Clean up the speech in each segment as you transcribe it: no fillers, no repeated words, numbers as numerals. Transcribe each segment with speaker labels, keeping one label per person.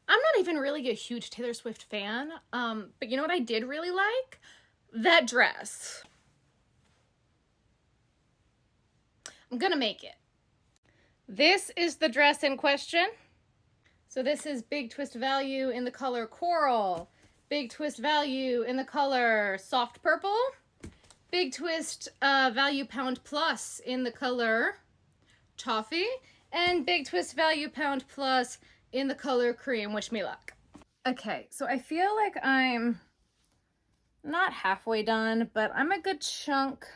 Speaker 1: I'm not even really a huge Taylor Swift fan, but you know what I did really like? That dress. I'm gonna make it. This is the dress in question. So this is Big Twist Value in the color Coral, Big Twist Value in the color Soft Purple, Big Twist Value Pound Plus in the color Toffee, and Big Twist Value Pound Plus in the color Cream. Wish me luck. Okay, so I feel like I'm not halfway done, but I'm a good chunk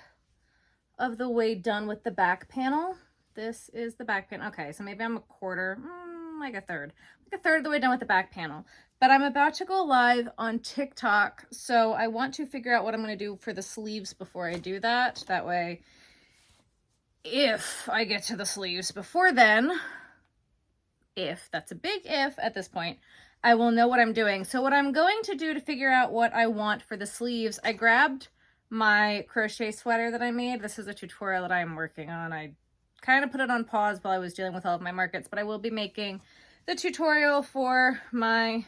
Speaker 1: of the way done with the back panel. This is the back panel. Okay, so maybe I'm a quarter, like a third of the way done with the back panel. But I'm about to go live on TikTok, so I want to figure out what I'm going to do for the sleeves before I do that. That way, if I get to the sleeves before then, if, that's a big if at this point, I will know what I'm doing. So what I'm going to do to figure out what I want for the sleeves, I grabbed my crochet sweater that I made. This is a tutorial that I'm working on. I kind of put it on pause while I was dealing with all of my markets, but I will be making the tutorial for my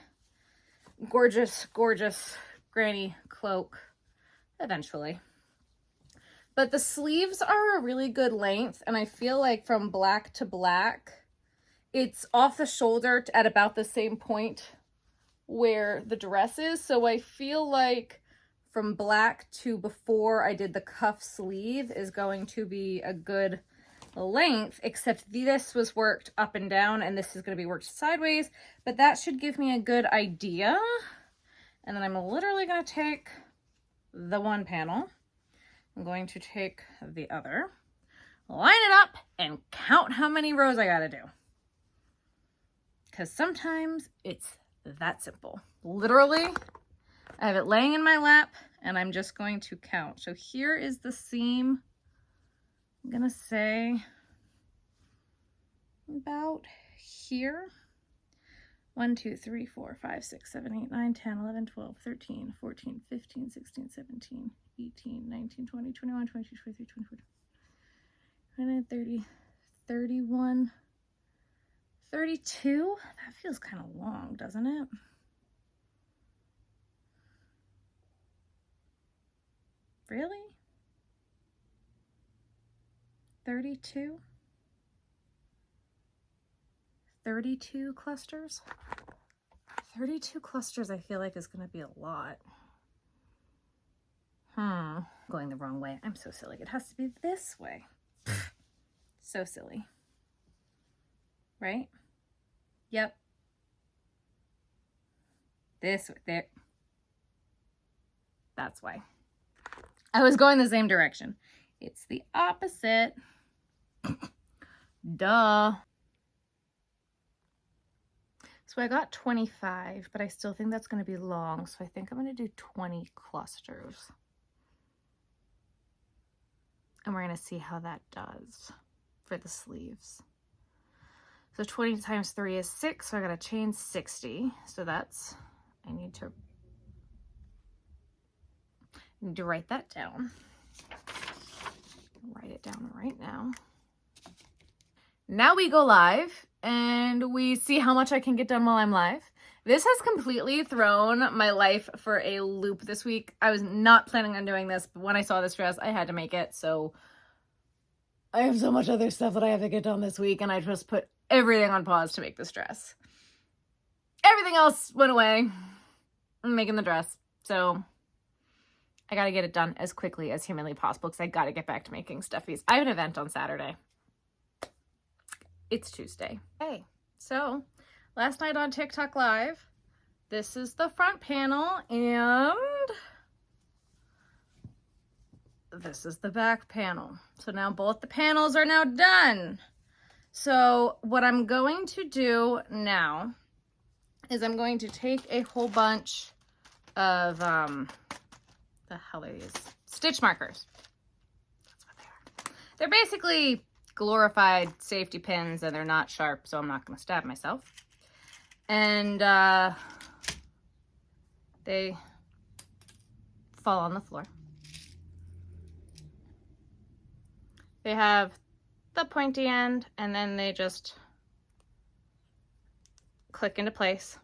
Speaker 1: gorgeous, gorgeous granny cloak eventually. But the sleeves are a really good length, and I feel like from black to black, it's off the shoulder at about the same point where the dress is. So I feel like from black to before I did the cuff sleeve is going to be a good length, except this was worked up and down and this is going to be worked sideways, but that should give me a good idea. And then I'm literally going to take the one panel, I'm going to take the other, line it up, and count how many rows I got to do. Because sometimes it's that simple. Literally, I have it laying in my lap and I'm just going to count. So here is the seam. I'm gonna say about here. 1, 2, 3, 4, 5, 6, 7, 8, 9, 10, 11, 12, 13, 14, 15, 16, 17, 18, 19, 20, 21, 22, 23, 24, 29, 30, 31, 32? That feels kind of long, doesn't it? Really? 32? 32 clusters? 32 clusters I feel like is going to be a lot. Going the wrong way. I'm so silly. It has to be this way. So silly. Right? Yep. This way. There. That's why. I was going the same direction. It's the opposite. Duh. So I got 25, but I still think that's going to be long. So I think I'm going to do 20 clusters. And we're going to see how that does for the sleeves. So 20 times 3 is 6. So I got to chain 60. So that's, I need to write that down. Write it down right now. Now we go live and we see how much I can get done while I'm live. This has completely thrown my life for a loop this week. I was not planning on doing this, but when I saw this dress, I had to make it. So I have so much other stuff that I have to get done this week, and I just put everything on pause to make this dress. Everything else went away. I'm making the dress. So I got to get it done as quickly as humanly possible because I got to get back to making stuffies. I have an event on Saturday. It's Tuesday. Hey, so last night on TikTok Live, this is the front panel and this is the back panel. So now both the panels are now done. So what I'm going to do now is I'm going to take a whole bunch of, the hell are these? Stitch markers. That's what they are. They're basically glorified safety pins and they're not sharp, so I'm not going to stab myself. And they fall on the floor. They have the pointy end and then they just click into place.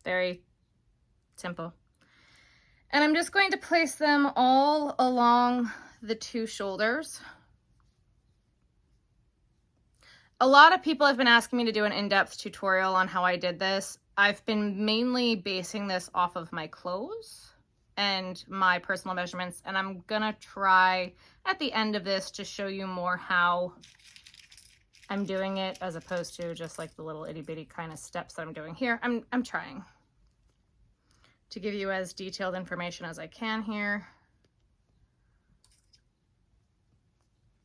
Speaker 1: Very simple. And I'm just going to place them all along the two shoulders. A lot of people have been asking me to do an in-depth tutorial on how I did this. I've been mainly basing this off of my clothes and my personal measurements, and I'm gonna try at the end of this to show you more how I'm doing it as opposed to just like the little itty-bitty kind of steps that I'm doing here. I'm trying to give you as detailed information as I can here.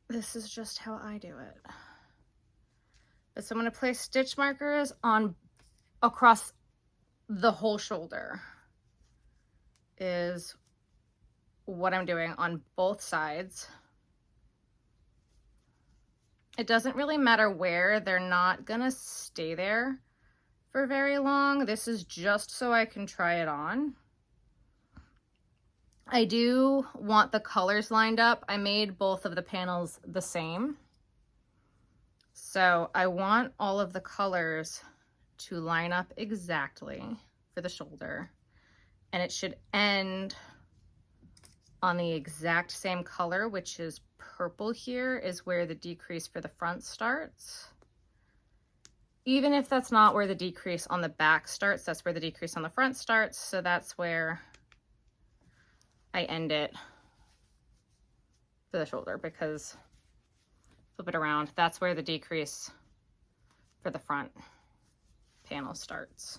Speaker 1: This is just how I do it. So I'm going to place stitch markers on across the whole shoulder is what I'm doing on both sides. It doesn't really matter where, they're not gonna stay there for very long. This is just so I can try it on. I do want the colors lined up. I made both of the panels the same. So I want all of the colors to line up exactly for the shoulder, and it should end on the exact same color, which is purple. Here is where the decrease for the front starts. Even if that's not where the decrease on the back starts, that's where the decrease on the front starts. So that's where I end it for the shoulder, because flip it around, that's where the decrease for the front panel starts.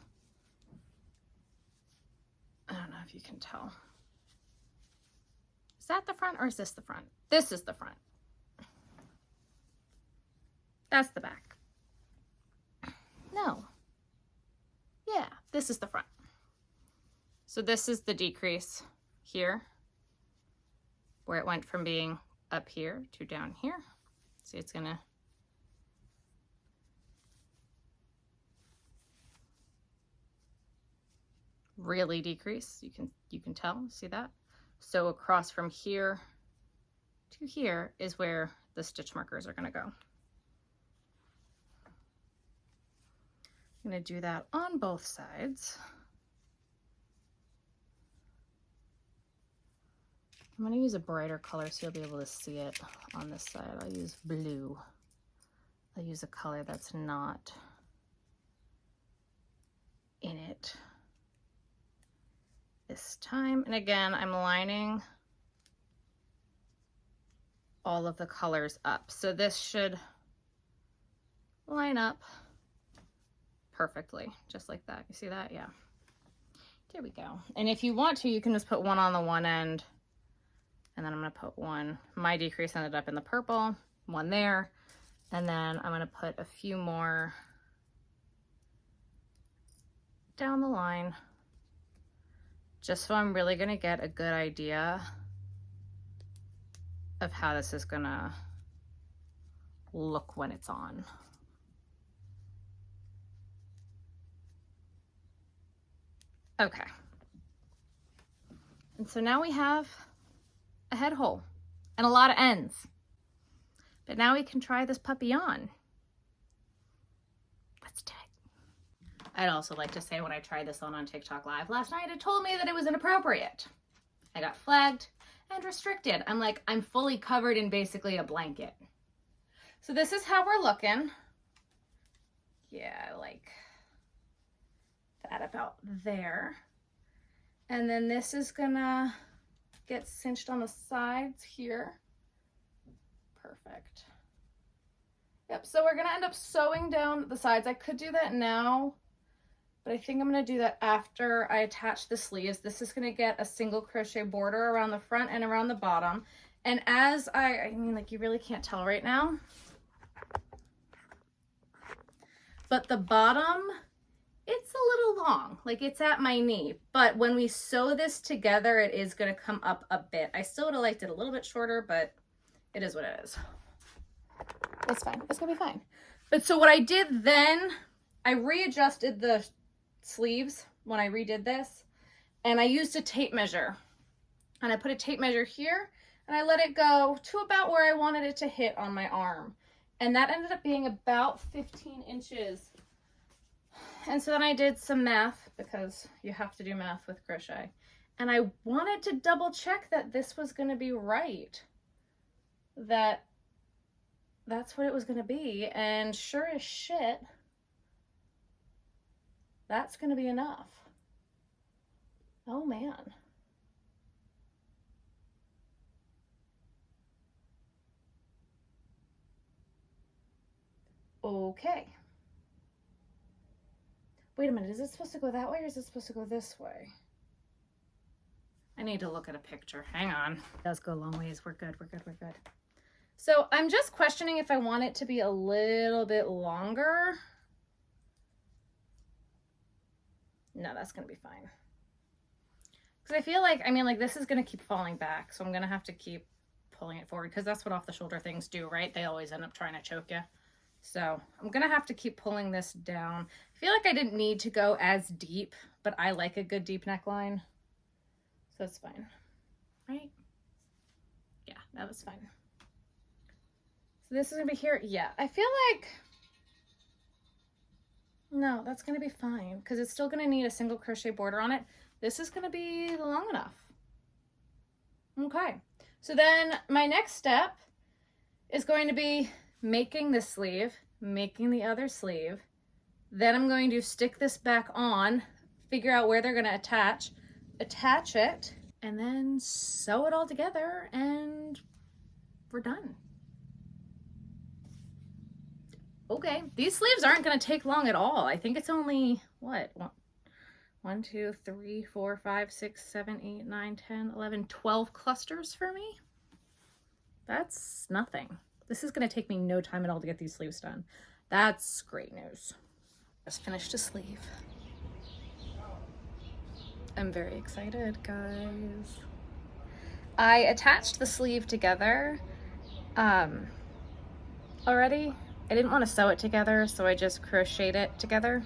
Speaker 1: I don't know if you can tell. Is that the front or is this the front? This is the front. That's the back. No. Yeah, this is the front. So this is the decrease here, where it went from being up here to down here. See, it's gonna really decrease. You can tell, see that? So across from here to here is where the stitch markers are gonna go. I'm gonna do that on both sides. I'm gonna use a brighter color so you'll be able to see it on this side. I'll use blue. I'll use a color that's not in it this time. And again, I'm lining all of the colors up. So this should line up perfectly, just like that. You see that? Yeah. There we go. And if you want to, you can just put one on the one end, and then I'm gonna put one. My decrease ended up in the purple, one there, and then I'm gonna put a few more down the line, just so I'm really gonna get a good idea of how this is gonna look when it's on. Okay. And so now we have a head hole and a lot of ends. But now we can try this puppy on. Let's do it. I'd also like to say, when I tried this on TikTok Live last night, it told me that it was inappropriate. I got flagged and restricted. I'm like, I'm fully covered in basically a blanket. So this is how we're looking. Yeah, like that about there. And then this is gonna get cinched on the sides here. Perfect. Yep, so we're gonna end up sewing down the sides. I could do that now, but I think I'm gonna do that after I attach the sleeves. This is gonna get a single crochet border around the front and around the bottom. And as I mean, like, you really can't tell right now, but the bottom, it's a little long, like it's at my knee, but when we sew this together, it is gonna come up a bit. I still would have liked it a little bit shorter, but it is what it is. It's fine, it's gonna be fine. But so what I did then, I readjusted the sleeves when I redid this, and I used a tape measure. And I put a tape measure here, and I let it go to about where I wanted it to hit on my arm. And that ended up being about 15 inches. And so then I did some math because you have to do math with crochet. And I wanted to double check that this was going to be right. That's what it was going to be. And sure as shit, that's going to be enough. Oh man. Okay. Wait a minute, is it supposed to go that way or is it supposed to go this way? I need to look at a picture. Hang on. It does go a long ways. We're good, we're good, we're good. So I'm just questioning if I want it to be a little bit longer. No, that's gonna be fine. Because I feel like, I mean, like this is gonna keep falling back, so I'm gonna have to keep pulling it forward because that's what off the shoulder things do, right? They always end up trying to choke you. So I'm gonna have to keep pulling this down. I feel like I didn't need to go as deep, but I like a good deep neckline. So that's fine, right? Yeah, that was fine. So this is gonna be here. Yeah, I feel like, no, that's gonna be fine because it's still gonna need a single crochet border on it. This is gonna be long enough. Okay, so then my next step is going to be making this sleeve, making the other sleeve. Then I'm going to stick this back on, figure out where they're gonna attach it, and then sew it all together and we're done. Okay, these sleeves aren't gonna take long at all. I think it's only, what, 1, 2, 3, 4, 5, 6, 7, 8, 9, 10, 11, 12 clusters for me. That's nothing. This is gonna take me no time at all to get these sleeves done. That's great news. Just finished a sleeve. I'm very excited, guys. I attached the sleeve together already. I didn't want to sew it together, so I just crocheted it together.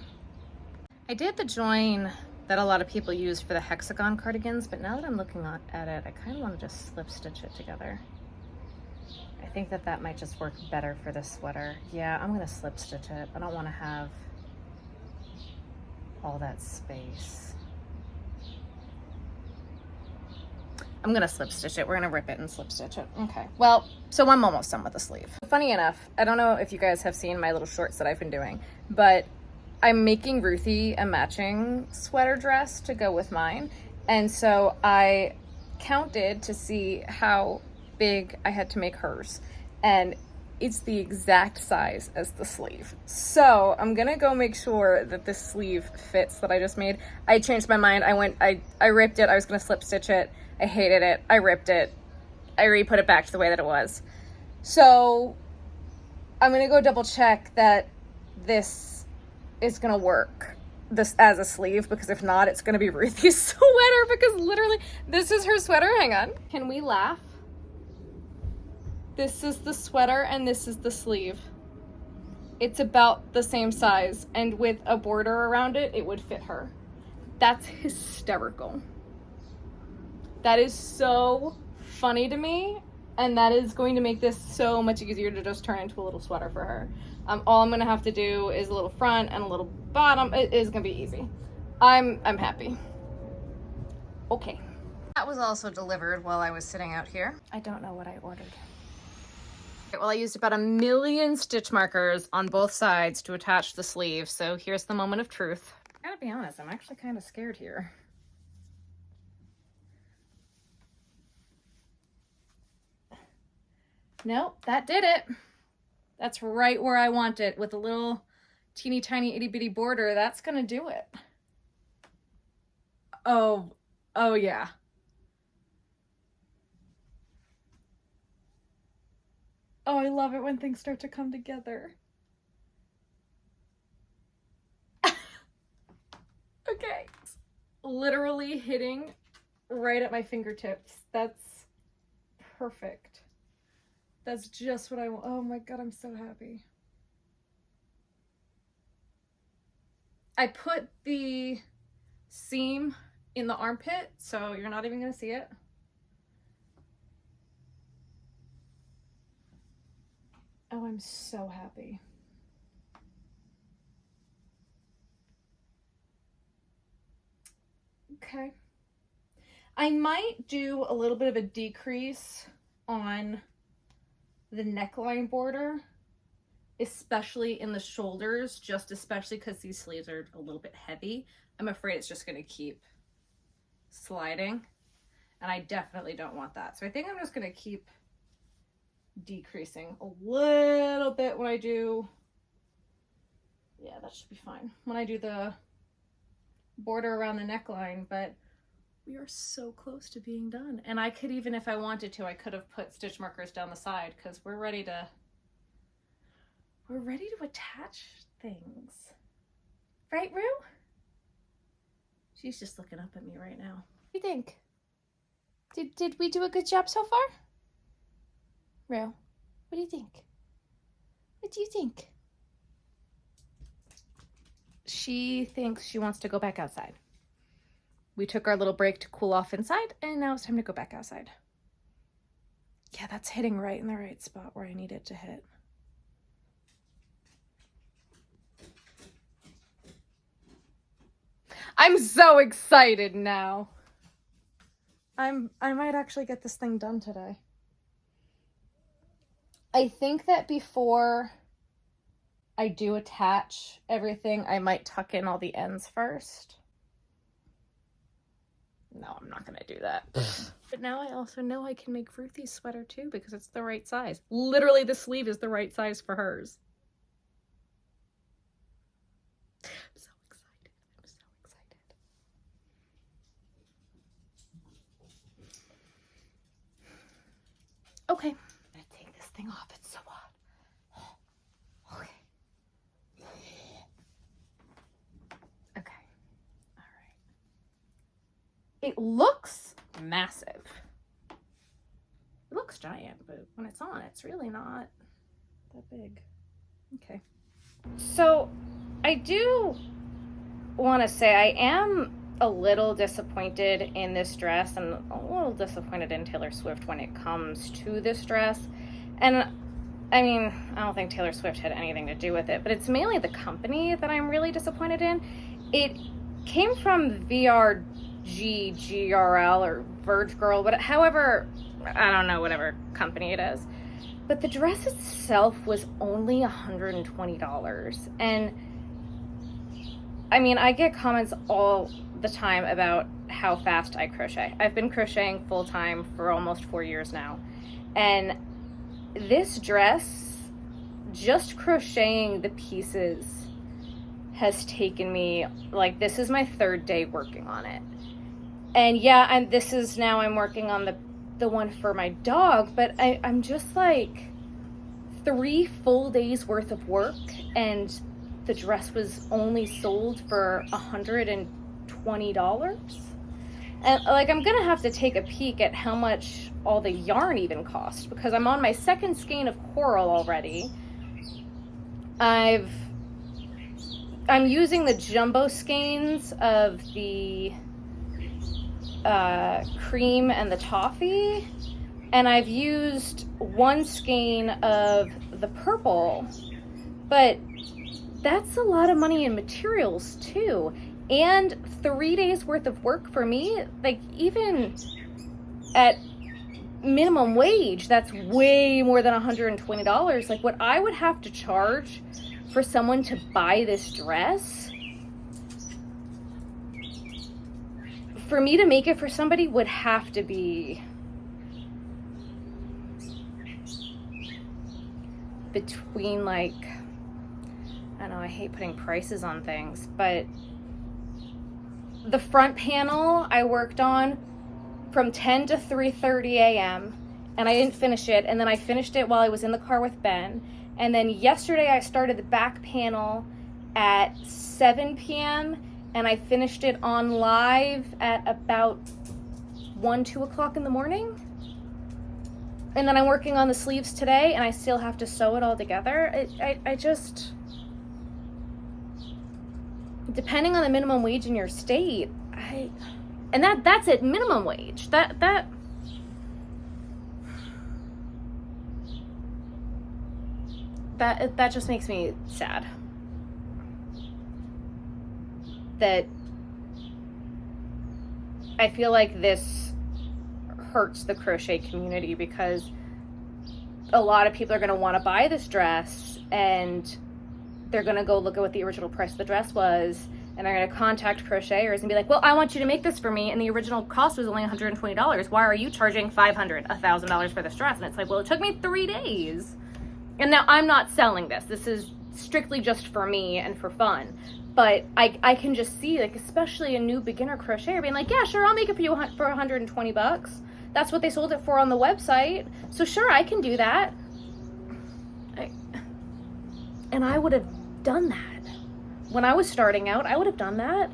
Speaker 1: I did the join that a lot of people use for the hexagon cardigans, but now that I'm looking at it, I kind of want to just slip stitch it together. I think that might just work better for this sweater. Yeah, I'm gonna slip stitch it. I don't want to have all that space. I'm gonna slip stitch it. We're gonna rip it and slip stitch it. Okay, well, so I'm almost done with the sleeve. Funny enough, I don't know if you guys have seen my little shorts that I've been doing, but I'm making Ruthie a matching sweater dress to go with mine. And so I counted to see how big I had to make hers. And it's the exact size as the sleeve. So I'm gonna go make sure that this sleeve fits that I just made. I changed my mind. I ripped it. I was gonna slip stitch it. I hated it. I ripped it. I re-put it back to the way that it was. So I'm gonna go double check that this is gonna work this as a sleeve, because if not, it's gonna be Ruthie's sweater, because literally this is her sweater. Hang on. Can we laugh? This is the sweater and this is the sleeve. It's about the same size, and with a border around it, it would fit her. That's hysterical. That is so funny to me, and that is going to make this so much easier to just turn into a little sweater for her. All I'm gonna have to do is a little front and a little bottom. It is gonna be easy. I'm happy. Okay. That was also delivered while I was sitting out here. I don't know what I ordered. Well, I used about 1,000,000 stitch markers on both sides to attach the sleeve, so here's the moment of truth. I gotta be honest, I'm actually kind of scared here. Nope, that did it. That's right where I want it, with a little teeny tiny itty bitty border. That's gonna do it. Oh yeah. Oh, I love it when things start to come together. Okay. Literally hitting right at my fingertips. That's perfect. That's just what I want. Oh my God, I'm so happy. I put the seam in the armpit, so you're not even gonna see it. Oh, I'm so happy. Okay. I might do a little bit of a decrease on the neckline border, especially in the shoulders, just especially because these sleeves are a little bit heavy. I'm afraid it's just going to keep sliding, and I definitely don't want that. So I think I'm just going to keep decreasing a little bit when I do, yeah, that should be fine when I do the border around the neckline, but we are so close to being done. And I could even, if I wanted to, I could have put stitch markers down the side because we're ready to attach things. Right, Rue? She's just looking up at me right now. What do you think? Did we do a good job so far? Rue, what do you think? What do you think? She thinks she wants to go back outside. We took our little break to cool off inside, and now it's time to go back outside. Yeah, that's hitting right in the right spot where I need it to hit. I'm so excited now. I might actually get this thing done today. I think that before I do attach everything, I might tuck in all the ends first. No, I'm not gonna do that. But now I also know I can make Ruthie's sweater too because it's the right size. Literally, the sleeve is the right size for hers. I'm so excited. I'm so excited. Okay, I'm gonna take this thing off. It's so hot. Okay. Okay. All right. It looks massive. It looks giant, but when it's on, it's really not that big. Okay. So I do want to say I am a little disappointed in this dress and a little disappointed in Taylor Swift when it comes to this dress. And I mean, I don't think Taylor Swift had anything to do with it, but it's mainly the company that I'm really disappointed in. It came from VRGGRL or Verge Girl, but however, I don't know, whatever company it is. But the dress itself was only $120. And I mean, I get comments all the time about how fast I crochet. I've been crocheting full time for almost 4 years now. And this dress, just crocheting the pieces has taken me, like, this is my 3rd day working on it. And yeah, I'm working on the one for my dog, but I'm just like 3 full days worth of work, and the dress was only sold for $120. And like, I'm gonna have to take a peek at how much all the yarn even cost, because I'm on my 2nd skein of coral already. I'm using the jumbo skeins of the cream and the toffee, and I've used 1 skein of the purple, but that's a lot of money in materials too, and 3 days worth of work for me. Like, even at minimum wage, that's way more than $120. Like, what I would have to charge for someone to buy this dress, for me to make it for somebody, would have to be between, like, I don't know, I hate putting prices on things, but the front panel I worked on from 10 to 3:30 a.m. and I didn't finish it, and then I finished it while I was in the car with Ben. And then yesterday I started the back panel at 7 p.m. and I finished it on live at about 2 o'clock in the morning. And then I'm working on the sleeves today, and I still have to sew it all together. I just, depending on the minimum wage in your state, and that's it, minimum wage. That just makes me sad. That I feel like this hurts the crochet community because a lot of people are going to want to buy this dress and they're going to go look at what the original price of the dress was, and they're going to contact crocheters and be like, well, I want you to make this for me, and the original cost was only $120. Why are you charging $500, $1,000 for this dress? And it's like, well, it took me 3 days. And now I'm not selling this. This is strictly just for me and for fun. But I can just see, like, especially a new beginner crocheter being like, yeah, sure, I'll make it for you for $120. That's what they sold it for on the website. So sure, I can do that. And I would have done that. When I was starting out, I would have done that.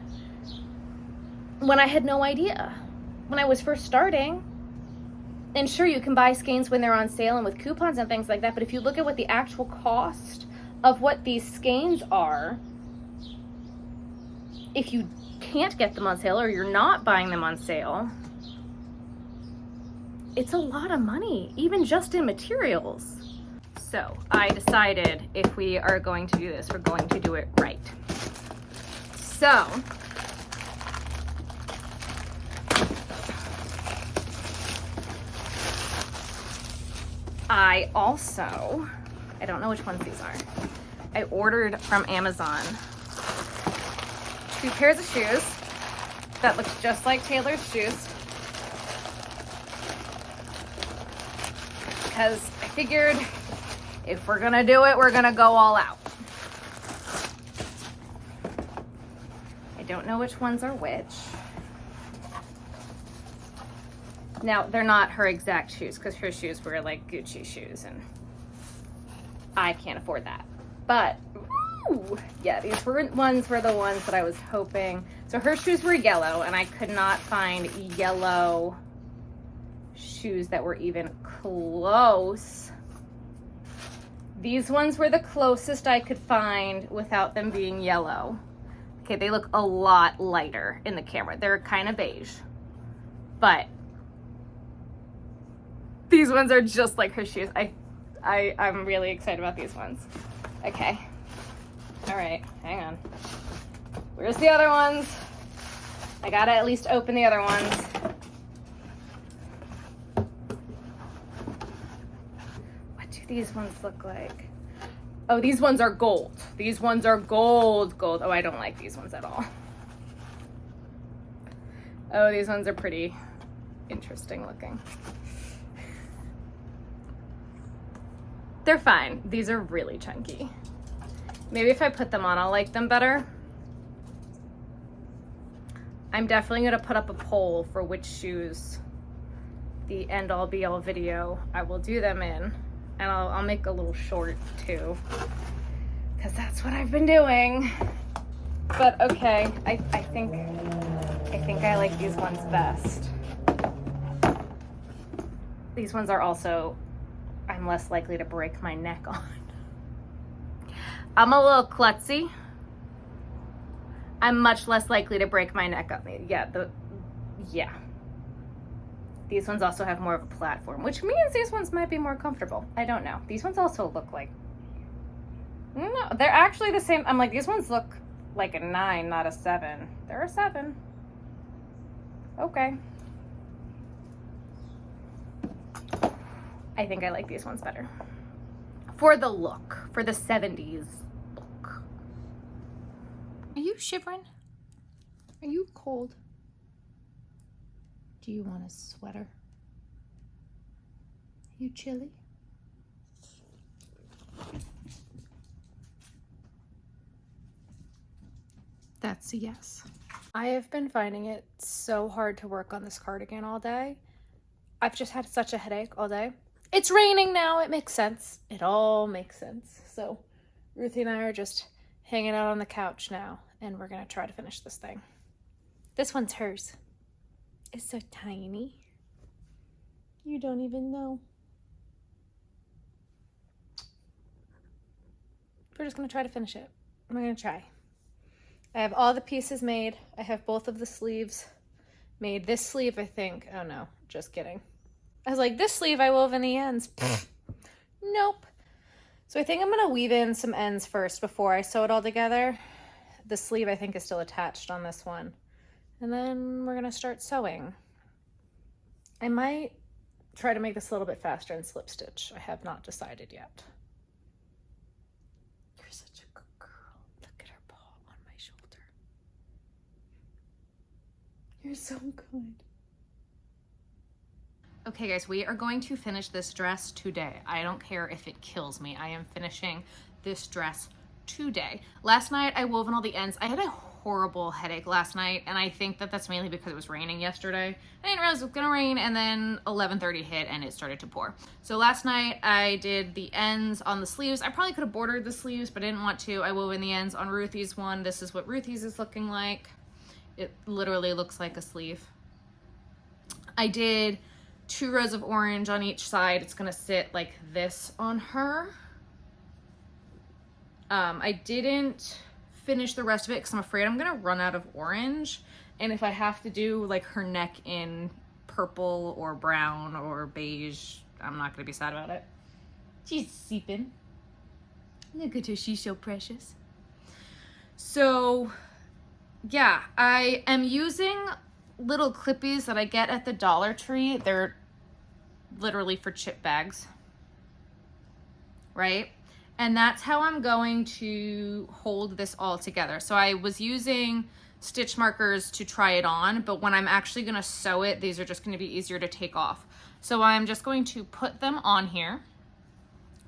Speaker 1: When I had no idea. When I was first starting. And sure, you can buy skeins when they're on sale and with coupons and things like that. But if you look at what the actual cost of what these skeins are, if you can't get them on sale or you're not buying them on sale, it's a lot of money, even just in materials. So I decided if we are going to do this, we're going to do it right. So I don't know which ones these are. I ordered from Amazon 2 pairs of shoes that looks just like Taylor's shoes. Because I figured if we're gonna do it, we're gonna go all out. I don't know which ones are which. Now, they're not her exact shoes because her shoes were like Gucci shoes and I can't afford that. But, ooh, yeah, these were the ones that I was hoping. So her shoes were yellow and I could not find yellow shoes that were even close. These ones were the closest I could find without them being yellow. Okay, they look a lot lighter in the camera. They're kind of beige, but these ones are just like her shoes. I'm really excited about these ones. Okay. All right, hang on. Where's the other ones? I gotta at least open the other ones. What do these ones look like? Oh, these ones are gold. These ones are gold. Oh, I don't like these ones at all. Oh, these ones are pretty interesting looking. They're fine. These are really chunky. Maybe if I put them on, I'll like them better. I'm definitely gonna put up a poll for which shoes the end all be all video I will do them in. And I'll make a little short too, because that's what I've been doing. But okay, I think I like these ones best. These ones are also, I'm less likely to break my neck on. I'm a little klutzy. I'm much less likely to break my neck on me. Yeah. These ones also have more of a platform, which means these ones might be more comfortable. I don't know. These ones also look like, no, they're actually the same. I'm like, these ones look like a 9, not a 7. They're a 7. Okay. I think I like these ones better. For the look, for the 70s look. Are you shivering? Are you cold? Do you want a sweater? Are you chilly? That's a yes. I have been finding it so hard to work on this cardigan all day. I've just had such a headache all day. It's raining now. It makes sense. It all makes sense. So Ruthie and I are just hanging out on the couch now, and we're going to try to finish this thing. This one's hers. It's so tiny. You don't even know. We're just going to try to finish it. We're going to try. I have all the pieces made. I have both of the sleeves made. This sleeve, I think. Oh no, just kidding. I was like, this sleeve I wove in the ends. Nope. So I think I'm going to weave in some ends first before I sew it all together. The sleeve I think is still attached on this one. And then we're gonna start sewing. I might try to make this a little bit faster and slip stitch. I have not decided yet. You're such a good girl. Look at her paw on my shoulder. You're so good. Okay guys, we are going to finish this dress today. I don't care if it kills me. I am finishing this dress today. Last night I wove in all the ends. I had a horrible headache last night, and I think that that's mainly because it was raining yesterday. I didn't realize it was gonna rain, and then 11:30 hit and it started to pour. So last night I did the ends on the sleeves. I probably could have bordered the sleeves, but I didn't want to. I wove in the ends on Ruthie's one. This is what Ruthie's is looking like. It literally looks like a sleeve. I did 2 rows of orange on each side. It's gonna sit like this on her. I didn't finish the rest of it because I'm afraid I'm gonna run out of orange, and if I have to do like her neck in purple or brown or beige, I'm not gonna be sad about it. She's sleeping. Look at her, she's so precious. So yeah, I am using little clippies that I get at the Dollar Tree. They're literally for chip bags, right? And that's how I'm going to hold this all together. So I was using stitch markers to try it on, but when I'm actually gonna sew it, these are just gonna be easier to take off. So I'm just going to put them on here,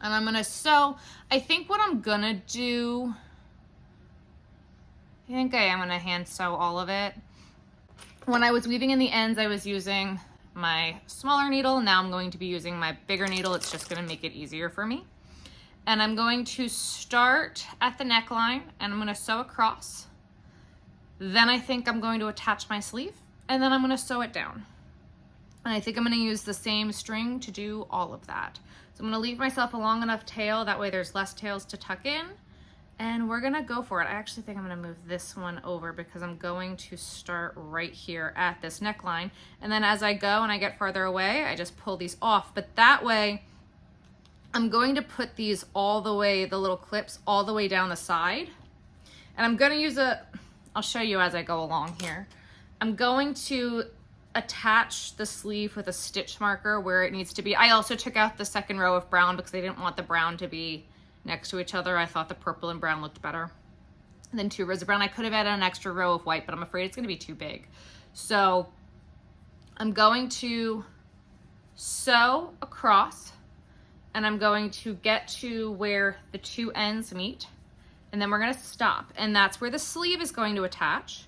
Speaker 1: and I'm gonna sew. I think what I'm gonna do, I think I am gonna hand sew all of it. When I was weaving in the ends, I was using my smaller needle. Now I'm going to be using my bigger needle. It's just gonna make it easier for me. And I'm going to start at the neckline, and I'm gonna sew across. Then I think I'm going to attach my sleeve, and then I'm gonna sew it down. And I think I'm gonna use the same string to do all of that. So I'm gonna leave myself a long enough tail, that way there's less tails to tuck in, and we're gonna go for it. I actually think I'm gonna move this one over because I'm going to start right here at this neckline. And then as I go and I get farther away, I just pull these off. But that way, I'm going to put these all the way, the little clips, all the way down the side. And I'm gonna use I'll show you as I go along here. I'm going to attach the sleeve with a stitch marker where it needs to be. I also took out the second row of brown because I didn't want the brown to be next to each other. I thought the purple and brown looked better. And then 2 rows of brown. I could have added an extra row of white, but I'm afraid it's gonna be too big. So I'm going to sew across, and I'm going to get to where the 2 ends meet, and then we're gonna stop, and that's where the sleeve is going to attach.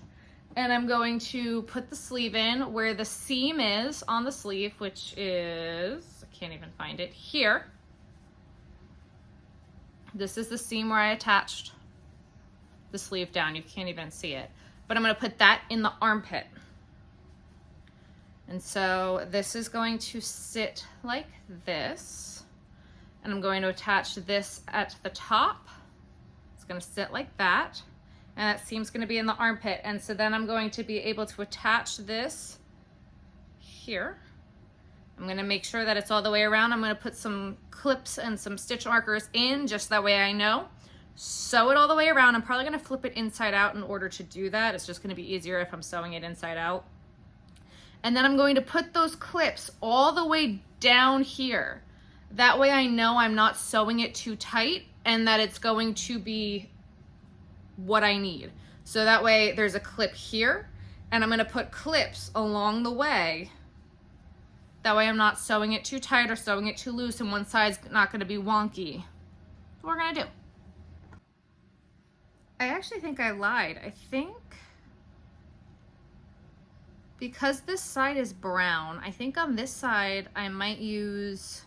Speaker 1: And I'm going to put the sleeve in where the seam is on the sleeve, which is, I can't even find it, here. This is the seam where I attached the sleeve down. You can't even see it, but I'm gonna put that in the armpit. And so this is going to sit like this. And I'm going to attach this at the top. It's gonna sit like that. And that seam's gonna be in the armpit. And so then I'm going to be able to attach this here. I'm gonna make sure that it's all the way around. I'm gonna put some clips and some stitch markers in, just that way I know. Sew it all the way around. I'm probably gonna flip it inside out in order to do that. It's just gonna be easier if I'm sewing it inside out. And then I'm going to put those clips all the way down here. That way I know I'm not sewing it too tight and that it's going to be what I need. So that way there's a clip here, and I'm gonna put clips along the way. That way I'm not sewing it too tight or sewing it too loose, and one side's not gonna be wonky. That's what we're gonna do. I actually think I lied. I think because this side is brown, I think on this side I might use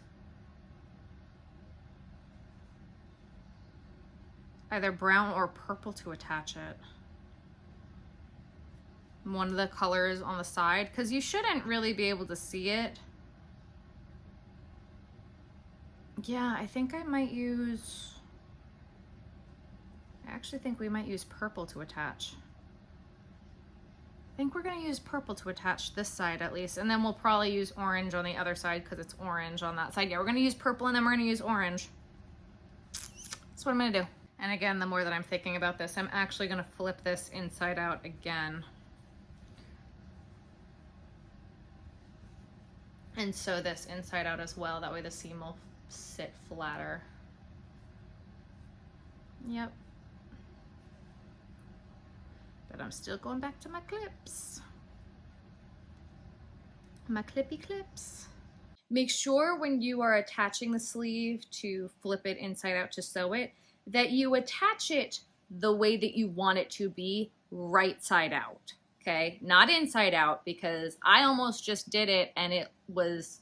Speaker 1: either brown or purple to attach it. One of the colors on the side, because you shouldn't really be able to see it. Yeah, I think I might use, I actually think we might use purple to attach. I think we're gonna use purple to attach this side at least, and then we'll probably use orange on the other side because it's orange on that side. Yeah, we're gonna use purple and then we're gonna use orange. That's what I'm gonna do. And again, the more that I'm thinking about this, I'm actually gonna flip this inside out again. and sew this inside out as well. That way the seam will sit flatter. Yep. But I'm still going back to my clips. My clippy clips. Make sure when you are attaching the sleeve to flip it inside out to sew it, that you attach it the way that you want it to be, right side out, okay? Not inside out, because I almost just did it and it was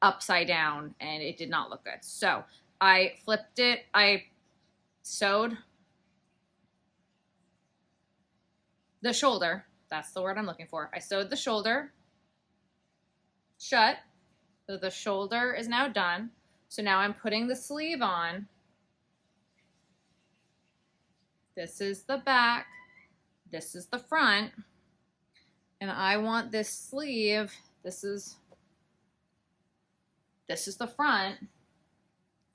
Speaker 1: upside down and it did not look good. So I flipped it, I sewed the shoulder, that's the word I'm looking for. I sewed the shoulder shut, so the shoulder is now done. So now I'm putting the sleeve on. This is the back, this is the front, and I want this sleeve, this is the front,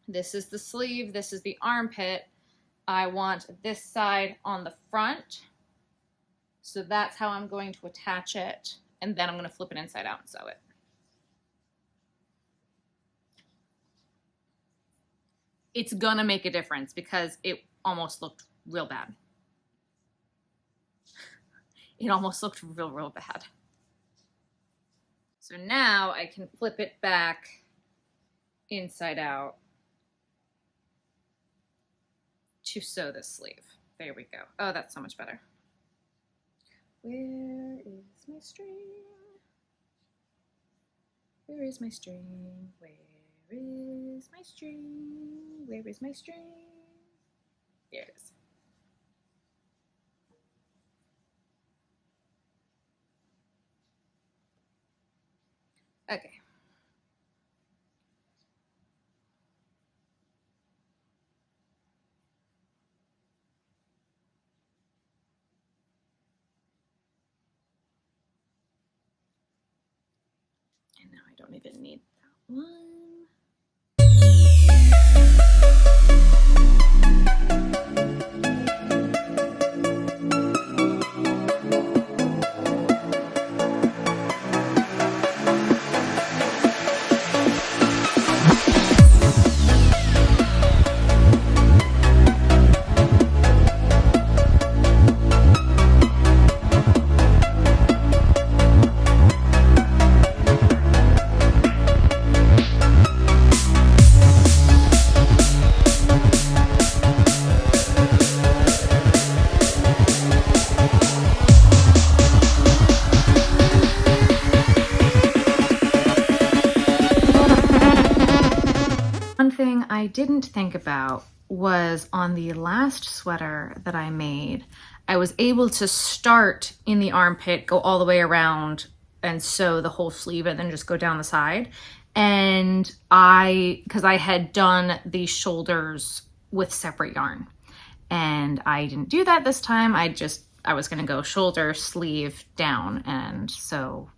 Speaker 1: this is the sleeve, this is the armpit. I want this side on the front, so that's how I'm going to attach it, and then I'm going to flip it inside out and sew it. It's gonna make a difference because it almost looked real bad. It almost looked real bad. So now I can flip it back inside out to sew this sleeve. There we go. Oh, that's so much better. Where is my string? Where is my string? Where is my string? Where is my string? There it is. Okay. And now I don't even need that one. I didn't think about was on the last sweater that I made, I was able to start in the armpit, go all the way around and sew the whole sleeve and then just go down the side. And because I had done the shoulders with separate yarn and I didn't do that this time. I was gonna go shoulder, sleeve, down, and so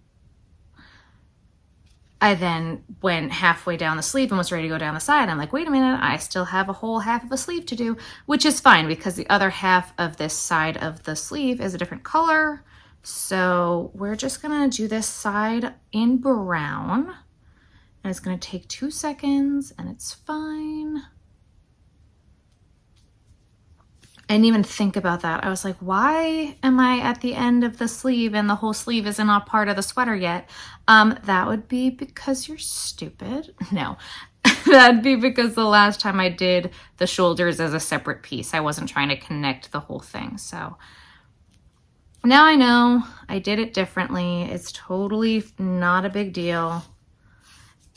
Speaker 1: I then went halfway down the sleeve and was ready to go down the side. I'm like, wait a minute, I still have a whole half of a sleeve to do, which is fine because the other half of this side of the sleeve is a different color. So we're just gonna do this side in brown and it's gonna take 2 seconds and it's fine. I didn't even think about that. I was like, why am I at the end of the sleeve and the whole sleeve isn't a part of the sweater yet? That would be because you're stupid. No, that'd be because the last time I did the shoulders as a separate piece, I wasn't trying to connect the whole thing. So now I know I did it differently. It's totally not a big deal.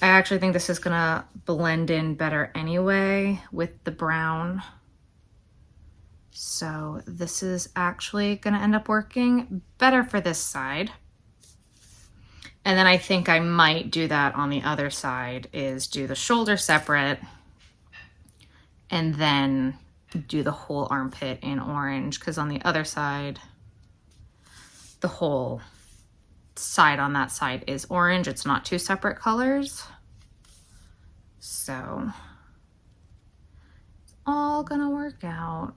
Speaker 1: I actually think this is gonna blend in better anyway with the brown. So this is actually going to end up working better for this side. And then I think I might do that on the other side, is do the shoulder separate and then do the whole armpit in orange, because on the other side, the whole side on that side is orange. It's not two separate colors. So it's all going to work out.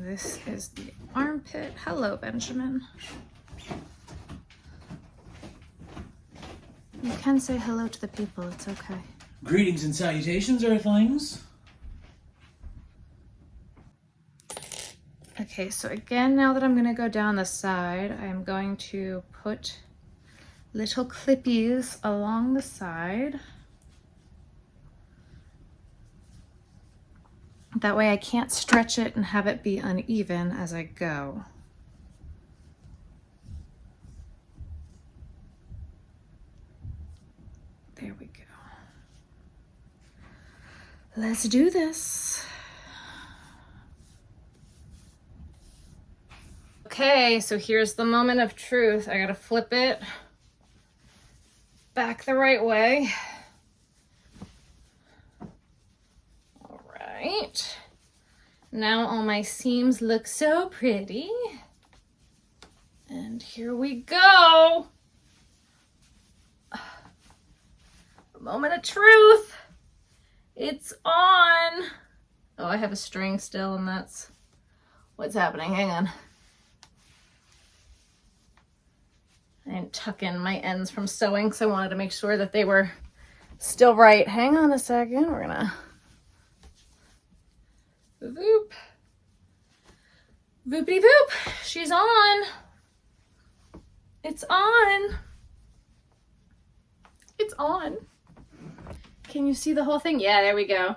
Speaker 1: This is the armpit. Hello, Benjamin. You can say hello to the people, it's okay.
Speaker 2: Greetings and salutations, Earthlings.
Speaker 1: Okay, so again, now that I'm gonna go down the side, I'm going to put little clippies along the side. That way I can't stretch it and have it be uneven as I go. There we go. Let's do this. Okay, so here's the moment of truth. I gotta flip it back the right way. All right. Now all my seams look so pretty. And here we go. Moment of truth. It's on. Oh, I have a string still, and that's what's happening. Hang on. I didn't tuck in my ends from sewing, so I wanted to make sure that they were still right. Hang on a second. We're gonna voop. Voopity voop. She's on. It's on. It's on. Can you see the whole thing? Yeah, there we go.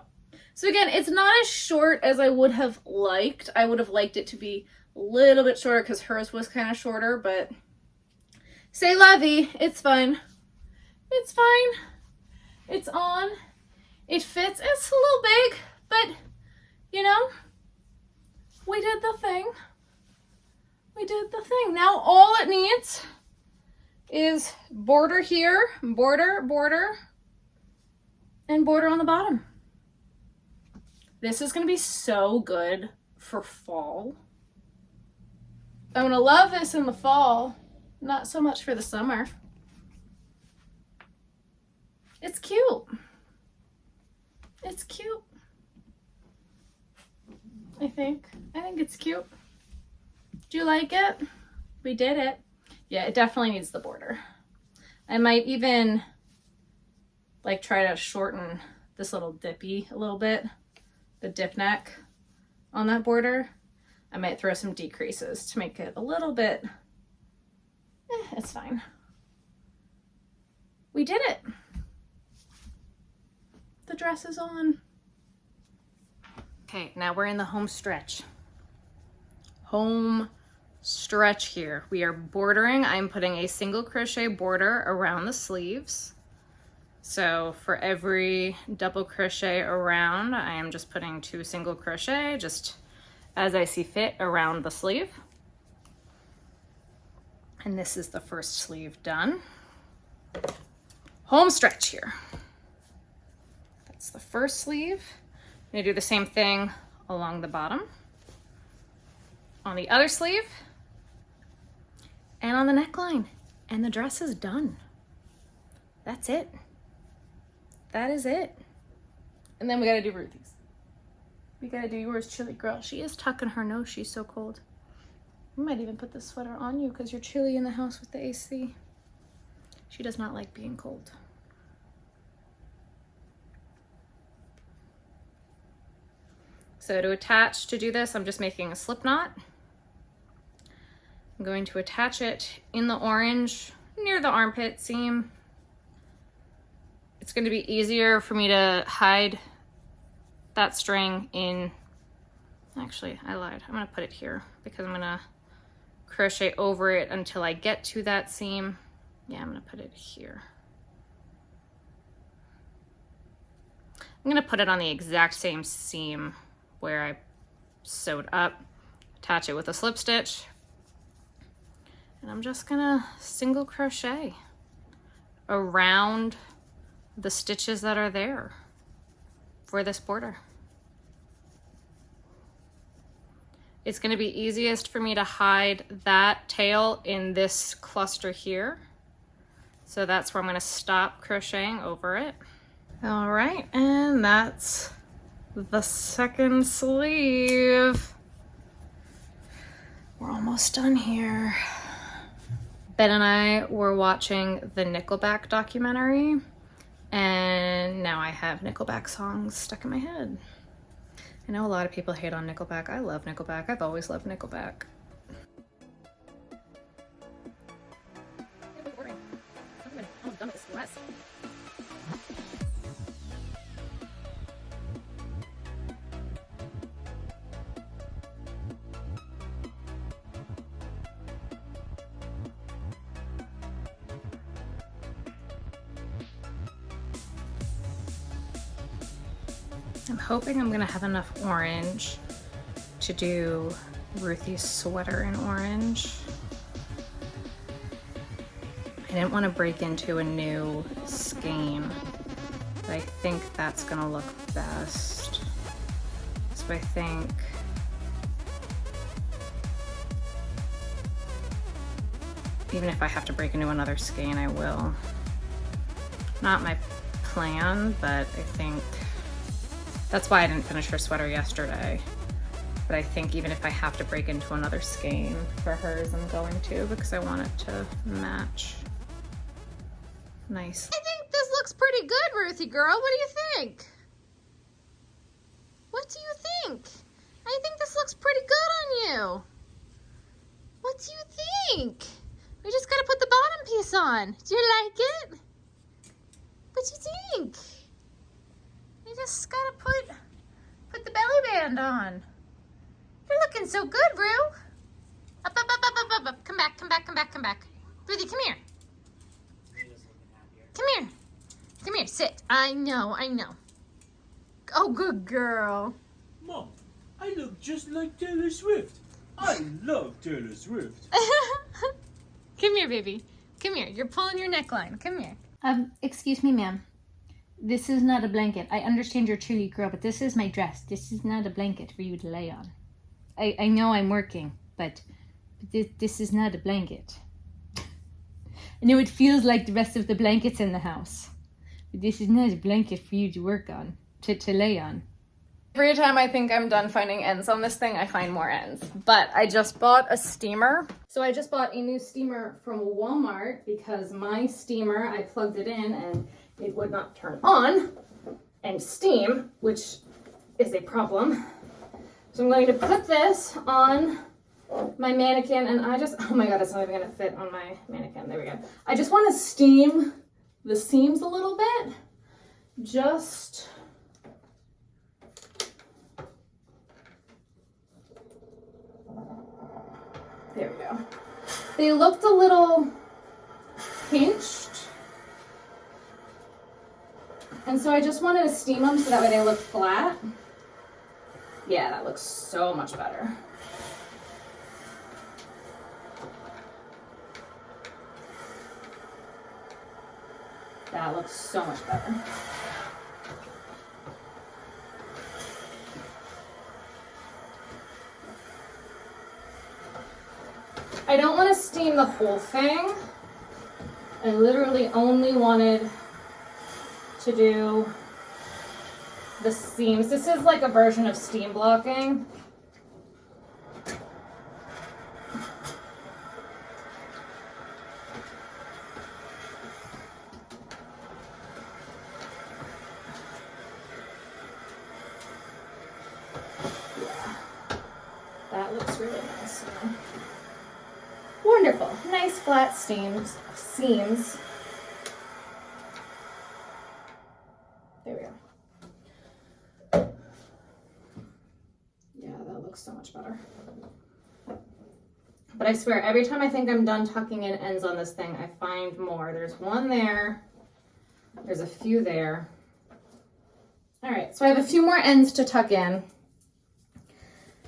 Speaker 1: So again, it's not as short as I would have liked. I would have liked it to be a little bit shorter because hers was kind of shorter, but c'est la vie. It's fine. It's fine. It's on. It fits. It's a little big, but you know, we did the thing. We did the thing. Now all it needs is border here, border, border, and border on the bottom. This is gonna be so good for fall. I'm gonna love this in the fall, not so much for the summer. It's cute. It's cute. I think it's cute. Do you like it? We did it. Yeah, it definitely needs the border. I might even like try to shorten this little dippy a little bit, the dip neck on that border. I might throw some decreases to make it a little bit, it's fine. We did it. The dress is on. Okay, now we're in the home stretch. Home stretch here. We are bordering. I'm putting a single crochet border around the sleeves. So for every double crochet around, I am just putting 2 single crochet, just as I see fit around the sleeve. And this is the first sleeve done. Home stretch here. That's the first sleeve. I'm gonna do the same thing along the bottom, on the other sleeve, and on the neckline. And the dress is done. That's it. That is it. And then we gotta do Ruthie's. We gotta do yours, chilly girl. She is tucking her nose, she's so cold. We might even put this sweater on you because you're chilly in the house with the AC. She does not like being cold. So to attach, to do this, I'm just making a slip knot. I'm going to attach it in the orange near the armpit seam. It's going to be easier for me to hide that string in, actually I lied, I'm going to put it here because I'm going to crochet over it until I get to that seam. Yeah, I'm going to put it here. I'm going to put it on the exact same seam where I sewed up, attach it with a slip stitch, and I'm just gonna single crochet around the stitches that are there for this border. It's gonna be easiest for me to hide that tail in this cluster here. So that's where I'm gonna stop crocheting over it. All right, and that's the second sleeve. We're almost done here. Ben and I were watching the Nickelback documentary, and now I have Nickelback songs stuck in my head. I know a lot of people hate on Nickelback. I love Nickelback. I've always loved Nickelback. I'm hoping I'm gonna have enough orange to do Ruthie's sweater in orange. I didn't want to break into a new skein, but I think that's gonna look best. So I think even if I have to break into another skein, I will. Not my plan, but I think that's why I didn't finish her sweater yesterday. But I think even if I have to break into another skein for hers, I'm going to, because I want it to match. Nice. I think this looks pretty good, Ruthie girl. What do you think? What do you think? I think this looks pretty good on you. What do you think? We just gotta put the bottom piece on. Do you like it? What do you think? You just gotta put the belly band on. You're looking so good, Rue. Up, up, up, up, up, up, up. Come back, come back, come back, come back. Ruthie, come here. Come here. Come here, sit. I know, I know. Oh, good girl.
Speaker 2: Mom, I look just like Taylor Swift. I love Taylor Swift.
Speaker 1: Come here, baby. Come here. You're pulling your neckline. Come here. Excuse me, ma'am. This is not a blanket. I understand you're a cheerleader girl, but this is my dress. This is not a blanket for you to lay on. I know I'm working, but this is not a blanket. I know it feels like the rest of the blankets in the house, but this is not a blanket for you to work on, to lay on. Every time I think I'm done finding ends on this thing, I find more ends. But I just bought a steamer. So I just bought a new steamer from Walmart because my steamer, I plugged it in and it would not turn on and steam, which is a problem. So I'm going to put this on my mannequin, and oh my god, it's not even gonna fit on my mannequin. There we go. I just want to steam the seams a little bit. Just there we go. They looked a little pinched, and so I just wanted to steam them so that way they look flat. Yeah, that looks so much better. That looks so much better. I don't want to steam the whole thing. I literally only wanted to do the seams. This is like a version of steam blocking. That looks really nice. Wonderful. Nice flat seams. There we go. Yeah, that looks so much better. But I swear, every time I think I'm done tucking in ends on this thing, I find more. There's one there. There's a few there. All right, so I have a few more ends to tuck in.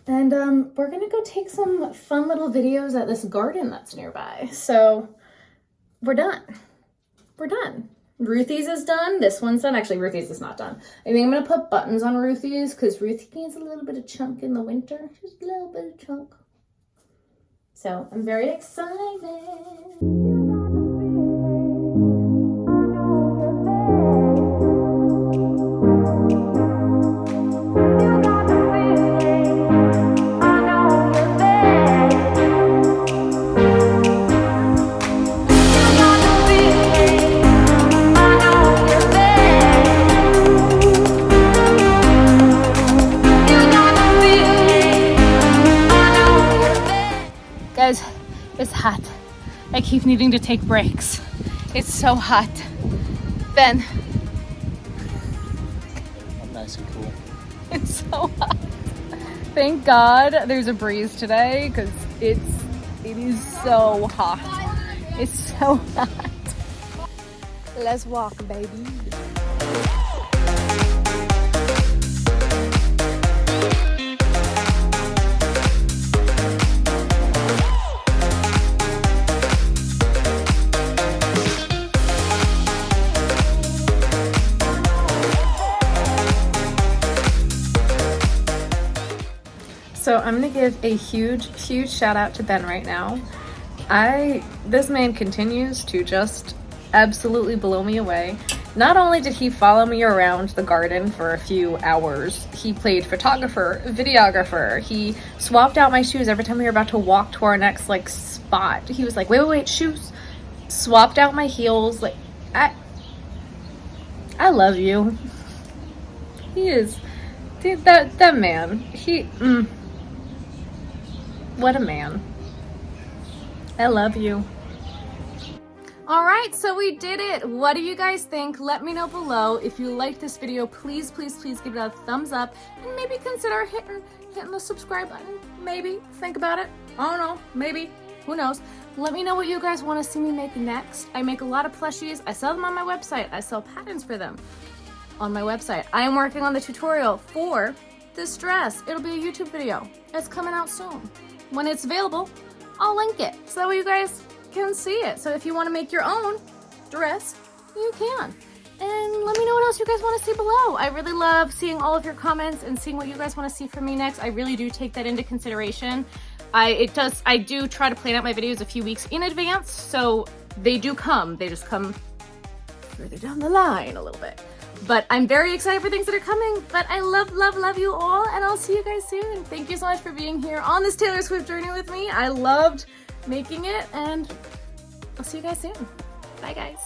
Speaker 1: And we're gonna go take some fun little videos at this garden that's nearby. So we're done. We're done. Ruthie's is done. This one's done. Actually, Ruthie's is not done. I think I'm gonna put buttons on Ruthie's because Ruthie needs a little bit of chunk in the winter. Just a little bit of chunk. So I'm very excited. It's hot. I keep needing to take breaks. It's so hot. Ben.
Speaker 2: I'm nice and cool.
Speaker 1: It's so hot. Thank God there's a breeze today because it is so hot. It's so hot. Let's walk, baby. So I'm gonna give a huge shout out to Ben right now. This man continues to just absolutely blow me away. Not only did he follow me around the garden for a few hours, he played photographer, videographer. He swapped out my shoes every time we were about to walk to our next like spot. He was like, wait, shoes. Swapped out my heels. Like, I love you. He is, dude, that man, what a man. I love you. All right, so we did it. What do you guys think? Let me know below. If you liked this video, please give it a thumbs up and maybe consider hitting the subscribe button. Maybe, think about it. I don't know, maybe, who knows? Let me know what you guys want to see me make next. I make a lot of plushies. I sell them on my website. I sell patterns for them on my website. I am working on the tutorial for this dress. It'll be a YouTube video. It's coming out soon. When it's available, I'll link it so that way you guys can see it. So if you want to make your own dress, you can. And let me know what else you guys want to see below. I really love seeing all of your comments and seeing what you guys want to see from me next. I really do take that into consideration. I do try to plan out my videos a few weeks in advance, so they do come. They just come further down the line a little bit. But I'm very excited for things that are coming. But I love you all, and I'll see you guys soon. Thank you so much for being here on this Taylor Swift journey with me. I loved making it, and I'll see you guys soon. Bye, guys.